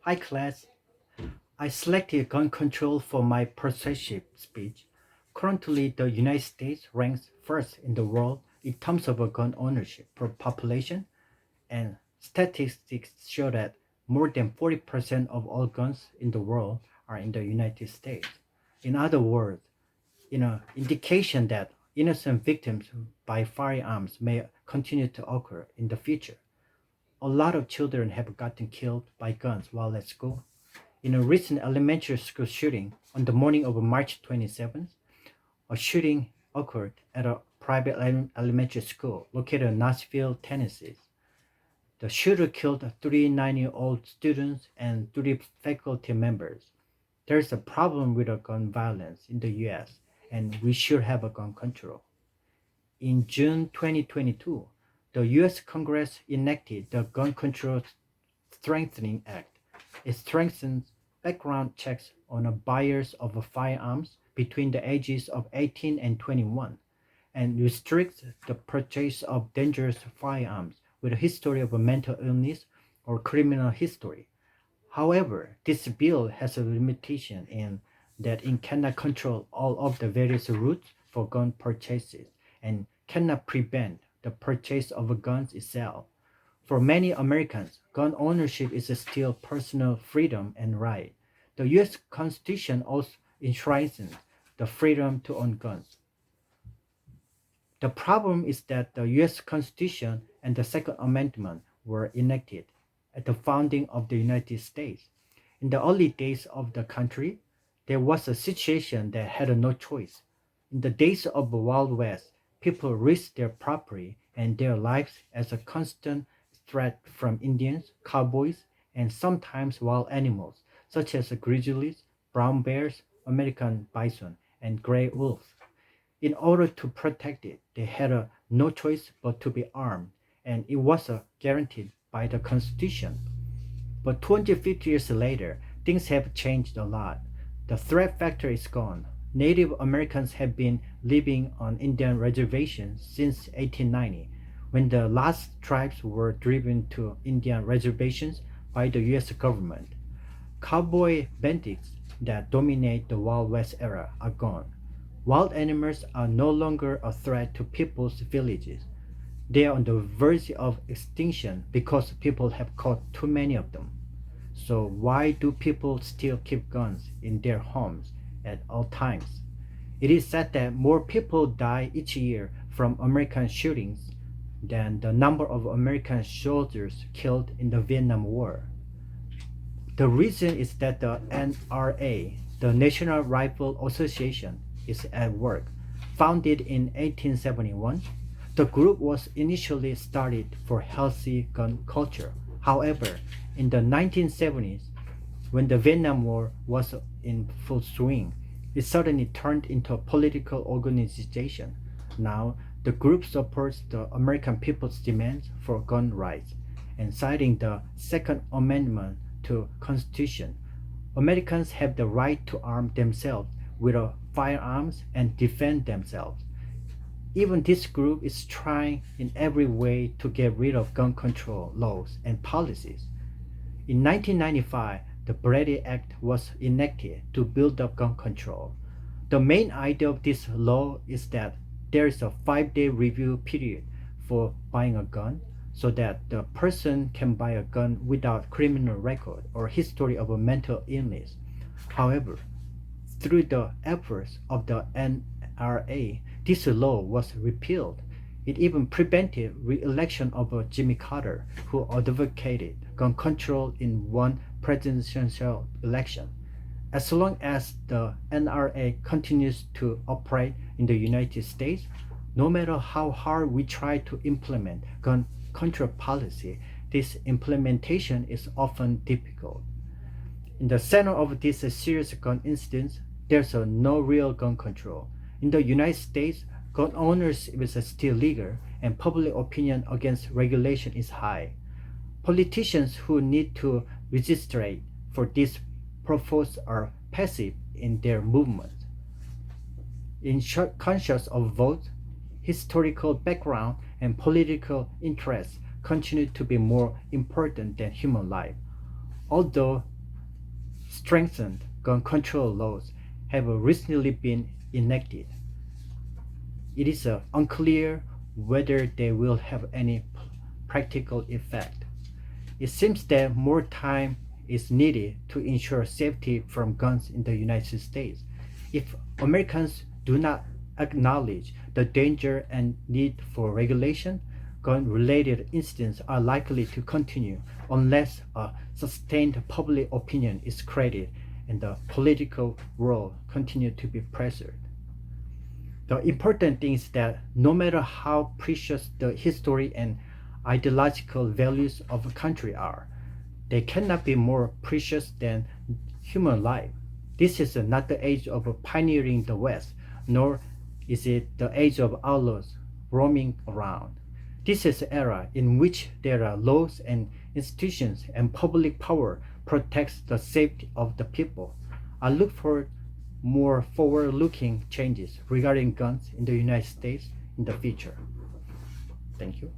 Hi class, I selected gun control for my persuasive speech. Currently, the United States ranks first in the world in terms of a gun ownership per population, and statistics show that more than 40% of all guns in the world are in the United States. In other words, indication that innocent victims by firearms may continue to occur in the future. A lot of children have gotten killed by guns while at school. In a recent elementary school shooting on the morning of March 27th, a shooting occurred at a private elementary school located in Nashville, Tennessee. The shooter killed three 9-year-old students and three faculty members. There's a problem with gun violence in the US, and we should have a gun control. In June 2022, the US Congress enacted the Gun Control Strengthening Act. It strengthens background checks on buyers of firearms between the ages of 18 and 21 and restricts the purchase of dangerous firearms with a history of a mental illness or criminal history. However, this bill has a limitation in that it cannot control all of the various routes for gun purchases and cannot prevent the purchase of guns itself. For many Americans, gun ownership is still personal freedom and right. The US Constitution also enshrines the freedom to own guns. The problem is that the US Constitution and the Second Amendment were enacted at the founding of the United States. In the early days of the country, there was a situation that had no choice. In the days of the Wild West, people risked their property and their lives as a constant threat from Indians, cowboys, and sometimes wild animals such as grizzlies, brown bears, American bison, and gray wolves. In order to protect it, they had no choice but to be armed, and it was guaranteed by the Constitution. But 250 years later, things have changed a lot. The threat factor is gone. Native Americans have been living on Indian reservations since 1890, when the last tribes were driven to Indian reservations by the US government. Cowboy bandits that dominate the Wild West era are gone. Wild animals are no longer a threat to people's villages. They are on the verge of extinction because people have caught too many of them. So why do people still keep guns in their homes at all times? It is said that more people die each year from American shootings than the number of American soldiers killed in the Vietnam War. The reason is that the NRA, the National Rifle Association, is at work. Founded in 1871, the group was initially started for healthy gun culture. However, in the 1970s, when the Vietnam War was in full swing, it suddenly turned into a political organization. Now, the group supports the American people's demands for gun rights and citing the Second Amendment to Constitution. Americans have the right to arm themselves with firearms and defend themselves. Even this group is trying in every way to get rid of gun control laws and policies. In 1995, the Brady Act was enacted to build up gun control. The main idea of this law is that there is a 5-day review period for buying a gun so that the person can buy a gun without criminal record or history of a mental illness. However, through the efforts of the NRA, this law was repealed. It even prevented re-election of Jimmy Carter, who advocated gun control in one presidential election. As long as the NRA continues to operate in the United States, no matter how hard we try to implement gun control policy, this implementation is often difficult. In the center of this serious gun incidents, there's no real gun control. In the United States, gun ownership is still legal and public opinion against regulation is high. Politicians who need to register for this purpose are passive in their movement. Conscious of vote, historical background, and political interests continue to be more important than human life. Although strengthened gun control laws have recently been enacted. It is unclear whether they will have any practical effect. It seems that more time is needed to ensure safety from guns in the United States. If Americans do not acknowledge the danger and need for regulation, gun related incidents are likely to continue unless a sustained public opinion is created and the political world continues to be pressured. The important thing is that no matter how precious the history and ideological values of a country are, they cannot be more precious than human life. This is not the age of pioneering the West, nor is it the age of outlaws roaming around. This is an era in which there are laws and institutions and public power protects the safety of the people. I look for more forward-looking changes regarding guns in the United States in the future. Thank you.